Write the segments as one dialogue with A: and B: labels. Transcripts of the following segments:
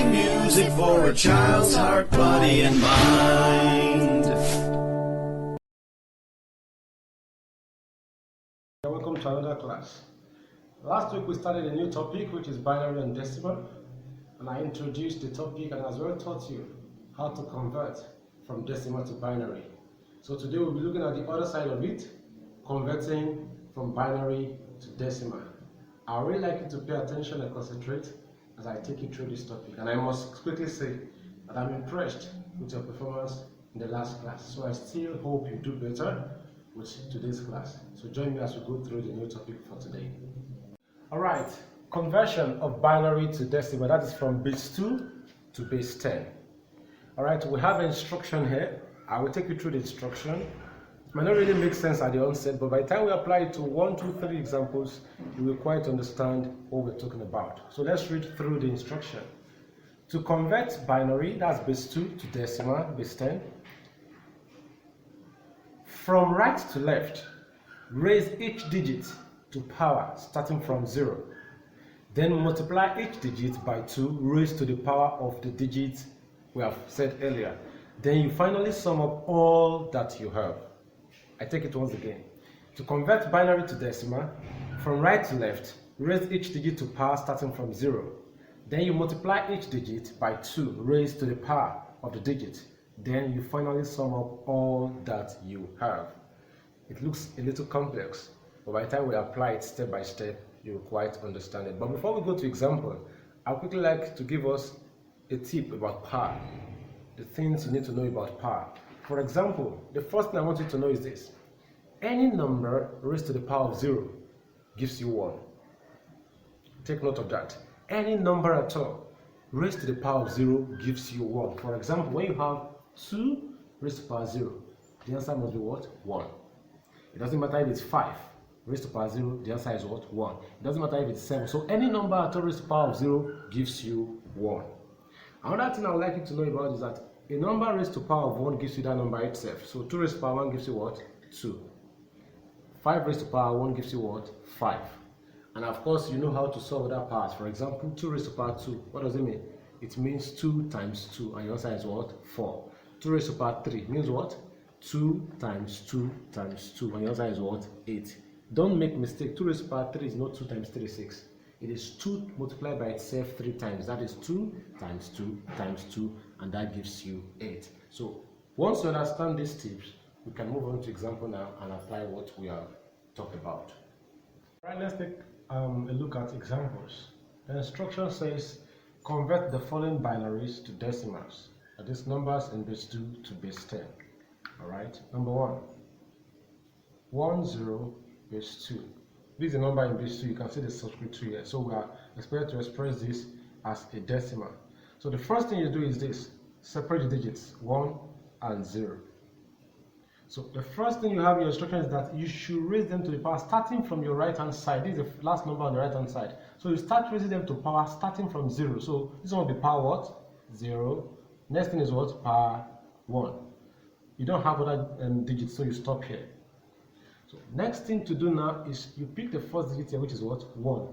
A: Playing music for a child's heart, body, and mind.
B: Welcome to another class. Last week we started a new topic, which is binary and decimal, and I introduced the topic and as well taught you how to convert from decimal to binary. So today we'll be looking at the other side of it, converting from binary to decimal. I would really like you to pay attention and concentrate as I take you through this topic. And I must quickly say that I'm impressed with your performance in the last class. So I still hope you do better with today's class. So join me as we go through the new topic for today. Alright, conversion of binary to decimal, that is from base 2 to base 10. Alright, we have an instruction here. I will take you through the instruction. It might not really make sense at the onset, but by the time we apply it to 1, 2, 3 examples, you will quite understand what we're talking about. So let's read through the instruction. To convert binary, that's base 2 to decimal, base 10. From right to left, raise each digit to power starting from 0. Then multiply each digit by 2 raised to the power of the digit we have said earlier. Then you finally sum up all that you have. I take it once again. To convert binary to decimal, from right to left, raise each digit to power starting from 0. Then you multiply each digit by 2 raised to the power of the digit. Then you finally sum up all that you have. It looks a little complex, but by the time we apply it step by step, you'll quite understand it. But before we go to example, I'd quickly like to give us a tip about power. The things you need to know about power. For example, the first thing I want you to know is this. Any number raised to the power of 0 gives you 1. Take note of that. Any number at all raised to the power of 0 gives you 1. For example, when you have 2 raised to the power 0, the answer must be what? 1. It doesn't matter if it's 5 raised to the power 0, the answer is what? 1. It doesn't matter if it's 7. So any number at all raised to the power of 0 gives you 1. Another thing I would like you to know about is that a number raised to the power of 1 gives you that number itself. So 2 raised to the power 1 gives you what? 2. 5 raised to the power 1 gives you what? 5. And of course, you know how to solve other powers. For example, 2 raised to the power 2. What does it mean? It means 2 times 2, and your answer is what? 4. 2 raised to the power 3 means what? 2 times 2 times 2, and your answer is what? 8. Don't make mistake. 2 raised to the power 3 is not 2 times 3 is 6. It is 2 multiplied by itself 3 times. That is 2 times 2 times 2, and that gives you 8. So once you understand these tips, we can move on to example now and apply what we have talked about. Right, let's take a look at examples. The instruction says convert the following binaries to decimals. That is numbers in base 2 to base 10. Alright, number 1, 10 base 2. This is a number in base 2. You can see the subscript here. So we are expected to express this as a decimal. So the first thing you do is this: separate the digits 1 and 0. So the first thing you have in your instruction is that you should raise them to the power starting from your right hand side. This is the last number on the right hand side. So you start raising them to power starting from 0. So this one will be power what? 0. Next thing is what? Power 1. You don't have other digits, so you stop here. So next thing to do now is you pick the first digit here, which is what? 1.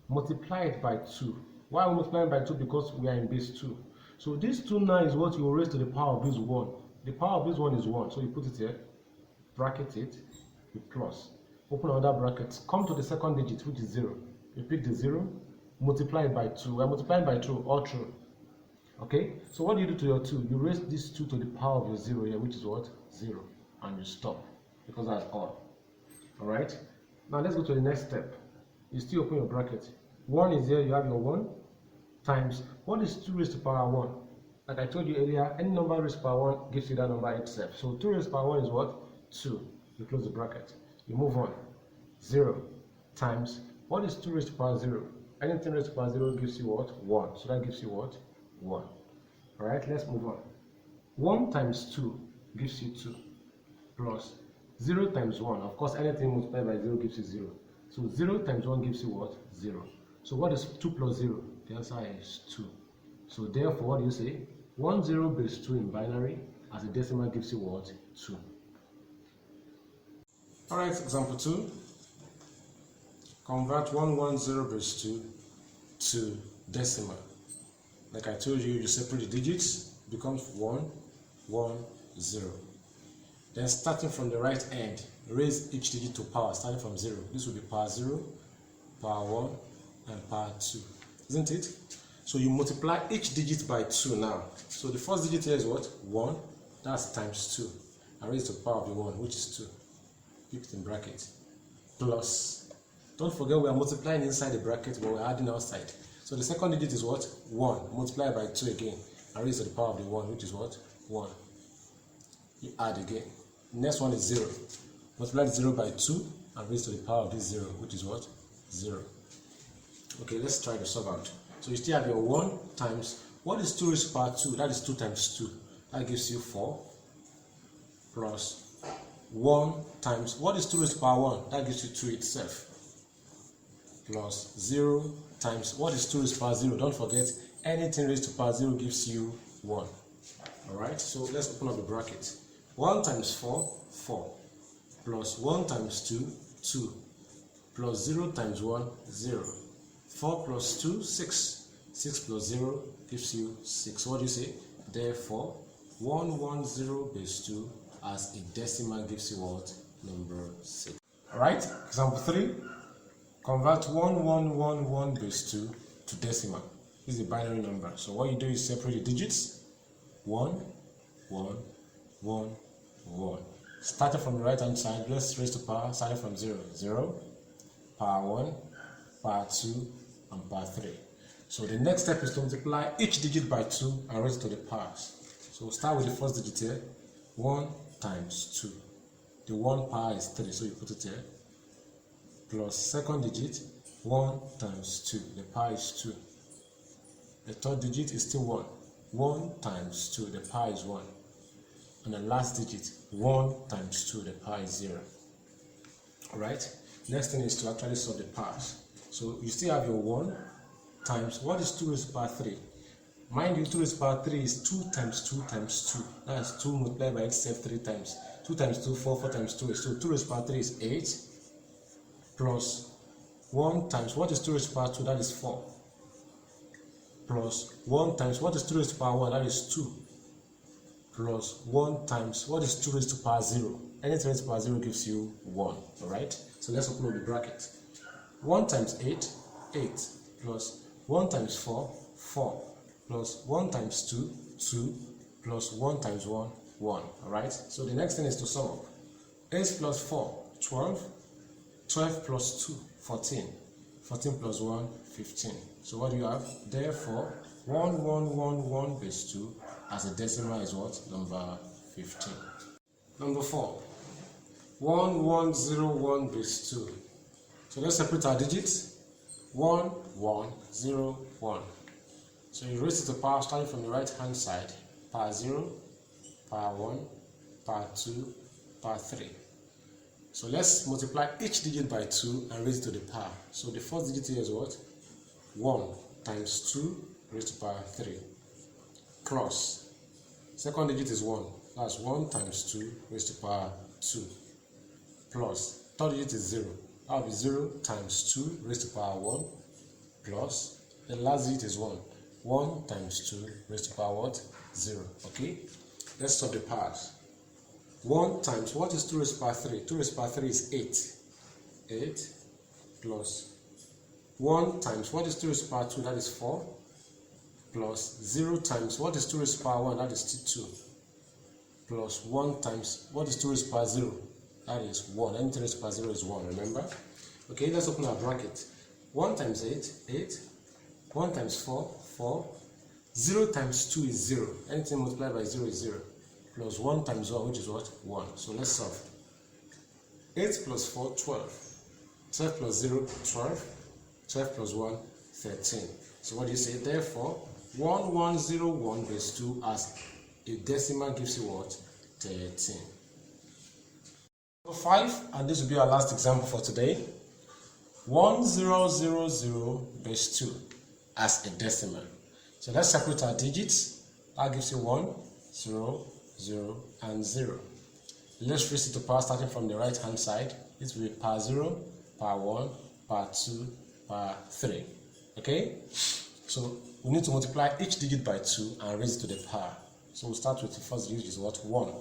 B: Multiply it by 2. Why are we multiplying by 2? Because we are in base 2. So this 2 now is what you will raise to the power of this 1. The power of this 1 is 1. So you put it here, bracket it, with plus. Open another bracket. Come to the second digit, which is 0. You pick the 0, multiply it by 2. We are multiplying by 2, all true. Okay? So what do you do to your 2? You raise this 2 to the power of your 0 here, which is what? 0. And you stop. Because that's all. Alright? Now let's go to the next step. You still open your bracket. 1 is here, you have your 1 times. What is 2 raised to the power 1? Like I told you earlier, any number raised to the power 1 gives you that number itself. So 2 raised to the power 1 is what? 2. You close the bracket. You move on. 0 times. What is 2 raised to the power 0? Anything raised to the power 0 gives you what? 1. So that gives you what? 1. Alright, let's move on. 1 times 2 gives you 2. Plus 0 times 1. Of course, anything multiplied by 0 gives you 0. So 0 times 1 gives you what? 0. So what is 2 plus 0? The answer is 2. So therefore, what do you say? 10 base 2 in binary as a decimal gives you what? 2. Alright, example 2. Convert 110 base 2 to decimal. Like I told you, you separate the digits, becomes 1, 1, 0. Then starting from the right end, raise each digit to power, starting from 0. This will be power 0, power 1, and power 2. Isn't it? So you multiply each digit by 2 now. So the first digit here is what? 1. That's times 2. And raise to the power of the 1, which is 2. Keep it in bracket. Plus. Don't forget we are multiplying inside the bracket, but we're adding outside. So the second digit is what? 1. Multiply by 2 again. And raise to the power of the 1, which is what? 1. You add again. Next one is 0. Multiply the 0 by 2 and raise to the power of this 0, which is what? 0. Okay, let's try to solve out. So you still have your 1 times, what is 2 raised to the power 2? That is 2 times 2. That gives you 4. Plus 1 times, what is 2 raised to the power 1? That gives you 2 itself. Plus 0 times, what is 2 raised to the power 0? Don't forget, anything raised to the power 0 gives you 1. Alright, so let's open up the bracket. 1 times 4, 4. Plus 1 times 2, 2. Plus 0 times 1, 0. 4 plus 2, 6. 6 plus 0 gives you 6. What do you say? Therefore, 110 base 2 as a decimal gives you what? Number 6. Alright, example 3. Convert 1111 base 2 to decimal. This is a binary number. So what you do is separate the digits. 1, 1, 1, 1. Starting from the right hand side, let's raise to power, starting from 0. 0, power 1, power 2, and power 3. So the next step is to multiply each digit by 2 and raise it to the powers. So start with the first digit here. 1 times 2. The 1 power is 3, so you put it here. Plus second digit, 1 times 2. The power is 2. The third digit is still 1. 1 times 2. The power is 1. And the last digit, 1 times 2. The power is 0. Alright? Next thing is to actually solve the powers. So you still have your 1 times, what is 2 raised to the power 3? Mind you, 2 raised to the power 3 is 2 times 2 times 2. That's 2 multiplied by itself 3 times. 2 times 2, 4, 4 times 2 is 2. 2 raised to the power 3 is 8. Plus 1 times, what is 2 raised to the power 2? That is 4. Plus 1 times, what is 2 raised to the power 1? That is 2. Plus 1 times, what is 2 raised to the power 0? Anything raised to the power 0 gives you 1. Alright? So let's open up the bracket. 1 times 8, 8. Plus 1 times 4, 4. Plus 1 times 2, 2. Plus 1 times 1, 1. Alright? So the next thing is to sum up. 8 plus 4, 12. 12 plus 2, 14. 14 plus 1, 15. So what do you have? Therefore, 1111 base 2 as a decimal is what? Number 15. Number 4. 1101 base 2. So let's separate our digits. 1101. So you raise it to power starting from the right hand side. Power 0, power 1, power 2, power 3. So let's multiply each digit by 2 and raise it to the power. So the first digit here is what? 1 times 2 raised to power 3. Cross. Second digit is 1. That's 1 times 2 raised to power 2. Plus. Third digit is 0. That will be 0 times 2 raised to power 1. Plus. The last digit is 1. 1 times 2 raised to power what? 0. Okay? Let's solve the powers. 1 times, what is 2 raised to power 3? 2 raised to power 3 is 8. 8 plus 1 times, what is 2 raised to power 2? That is 4. Plus 0 times, what is 2 raised to power 1? That is 2. Plus 1 times, what is 2 raised to power 0? That is 1. Anything raised to power 0 is 1, remember? Okay, let's open our bracket. 1 times 8, 8. 1 times 4, 4. 0 times 2 is 0. Anything multiplied by 0 is 0. Plus 1 times 1, which is what? 1. So let's solve. 8 plus 4, 12. 12 plus 0, 12. 12 plus 1, 13. So what do you say? Therefore, 1101 base 2 as a decimal gives you what? 13. Number 5, and this will be our last example for today. 1000 base 2 as a decimal. So let's separate our digits. That gives you 1, 0, 0, and 0. Let's raise it to power starting from the right hand side. This will be power 0, power 1, power 2, power 3. Okay? So So we need to multiply each digit by 2 and raise it to the power. So we'll start with the first digit, which is what? 1.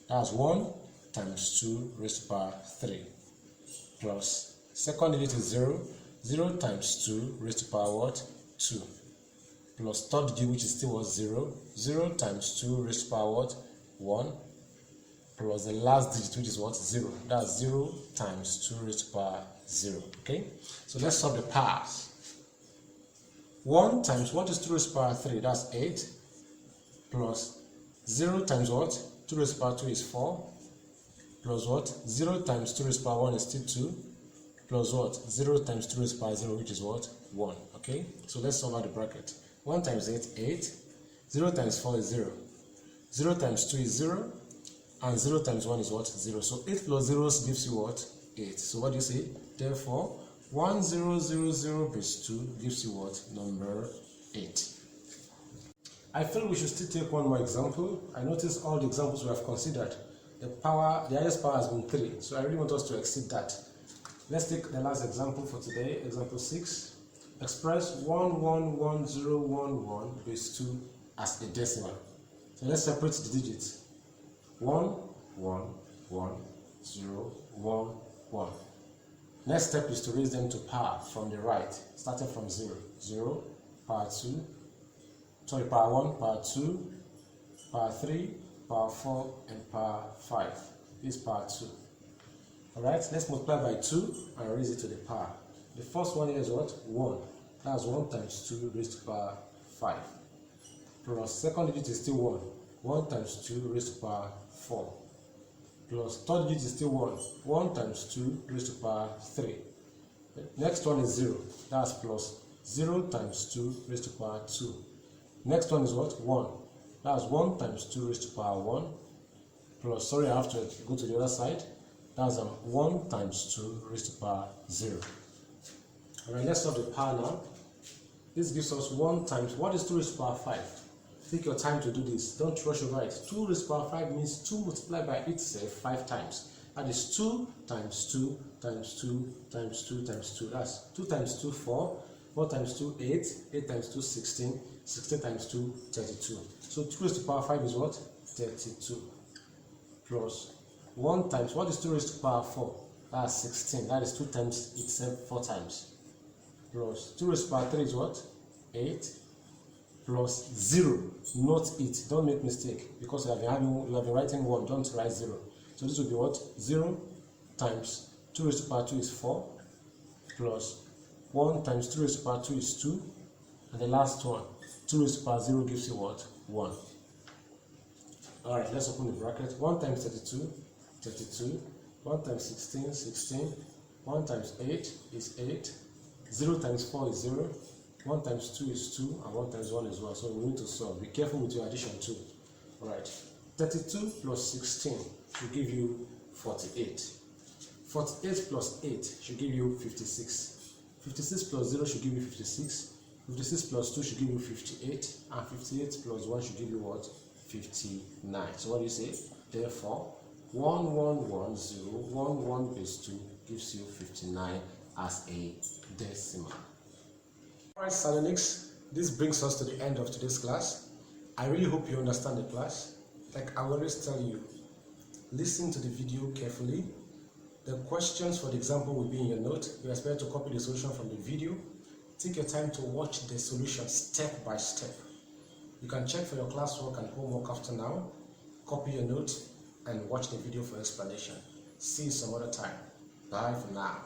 B: That's 1 times 2 raised to the power 3. Plus second digit is 0. 0 times 2 raised to the power what? 2. Plus third digit, which is still what? 0. 0 times 2 raised to the power what? 1. Plus the last digit, which is what? 0. That's 0 times 2 raised to the power 0. Okay? So let's solve the powers. 1 times what is 2 raised to the power 3? That's 8. Plus 0 times what? 2 raised to the power 2 is 4. Plus what? 0 times 2 raised to the power 1 is still 2. Plus what? 0 times 2 raised to the power 0, which is what? 1. Okay? So let's solve out the bracket. 1 times 8, 8. 0 times 4 is 0. 0 times 2 is 0. And 0 times 1 is what? 0. So 8 plus 0 gives you what? 8. So what do you say? Therefore, 1000 base 2 gives you what? Number 8. I feel we should still take one more example. I notice all the examples we have considered, the highest power has been 3. So I really want us to exceed that. Let's take the last example for today, example 6. Express 111011 base 2 as a decimal. So let's separate the digits. 1, 1, 1, 0, 1, 1. Next step is to raise them to power from the right, starting from 0. 0, power 2, sorry, power 1, power 2, power 3, power 4, and power 5. This is power 2. Alright, let's multiply by 2 and raise it to the power. The first one here is what? 1. That's 1 times 2 raised to power 5. Plus second digit is still 1. 1 times 2 raised to power 4. Plus third digit is still 1. 1 times 2 raised to power 3. The next one is 0. That's plus 0 times 2 raised to power 2. Next one is what? 1. That's 1 times 2 raised to power 1. Plus, sorry, I have to go to the other side. That's 1 times 2 raised to power 0. Alright, let's solve the power now. This gives us 1 times, what is 2 raised to power 5? Take your time to do this. Don't rush over it. 2 raised to power 5 means 2 multiplied by itself 5 times. That is 2 times 2 times 2 times 2 times 2. That's 2 times 2, 4. 4 times 2, 8. 8 times 2, 16. 16 times 2, 32. So 2 raised to power 5 is what? 32. Plus 1 times, what is 2 raised to power 4? That's 16. That is 2 times itself 4 times. Plus 2 raised to power 3 is what? 8. Plus 0. Note it. Don't make mistake. Because you have been writing 1. Don't write 0. So this will be what? 0 times 2 raised to power 2 is 4. Plus 1 times 2 raised to power 2 is 2. And the last one, 2 raised to power 0 gives you what? 1. Alright, let's open the bracket. 1 times 32, 32. 1 times 16, 16. 1 times 8 is 8. 0 times 4 is 0. 1 times 2 is 2. And 1 times 1 is 1. So we need to solve. Be careful with your addition too. Alright. 32 plus 16 should give you 48. 48 plus 8 should give you 56. 56 plus 0 should give you 56. 56 plus 2 should give you 58. And 58 plus 1 should give you what? 59. So what do you say? Therefore, 111011 base 2 gives you 59 as a decimal. Alright, Salonics, this brings us to the end of today's class. I really hope you understand the class. Like I always tell you, listen to the video carefully. The questions for the example will be in your note. You expect to copy the solution from the video. Take your time to watch the solution step by step. You can check for your classwork and homework after now. Copy your note and watch the video for explanation. See you some other time. Bye for now.